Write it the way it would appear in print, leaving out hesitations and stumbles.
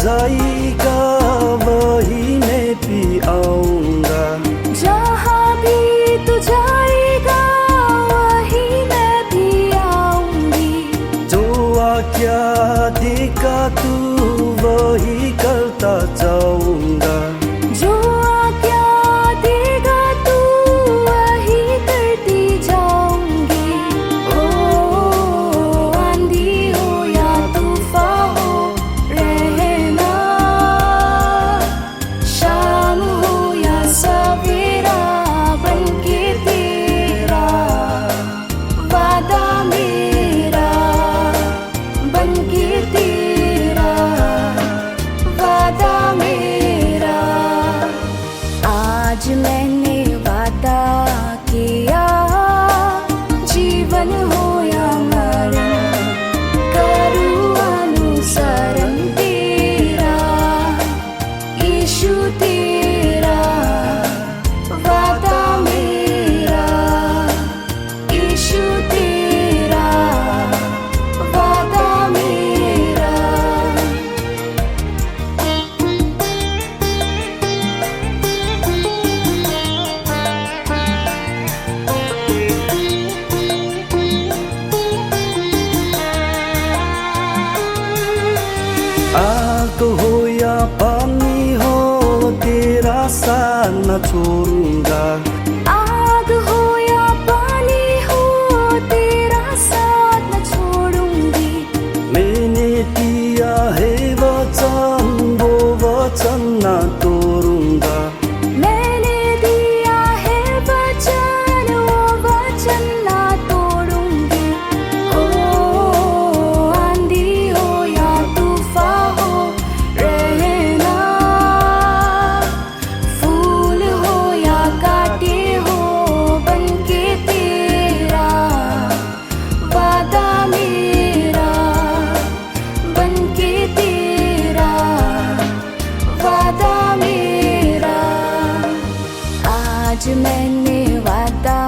जाएगा वही मैं भी आऊंगा। जहाँ भी तू जाएगा वही मैं भी आऊंगी। जो आज्ञा देगा तू वही करता जाऊंगा। जो आज्ञा देगा तू वही करती जाऊंगी। ओ आंधी हो या तूफान हो रहना, शाम हो या सवेरा बनके तेरा वादा मेरा, बनके तेरा वादा मेरा। आज मैंने वादा किया, जीवन हो या मरण करूँ अनुसरण तेरा, यीशु तेरा वादा मेरा, यीशु तेरा वादा मेरा। आग हो या पानी हो तेरा साथ न छोड़ूंगा। आग हो या पानी हो तेरा साथ न छोड़ूंगी। मैंने दिया है वचन, वो वचन न तोड़ूंगा। मैंने दिया है वचन, वो वचन ना तोड़ूंगी। ओ आंधी हो या तूफान हो रहना, फूल हो या कांटे हो बनके तेरा वादा मेरा, बनके तेरा वादा मेरा। आज मैंने वादा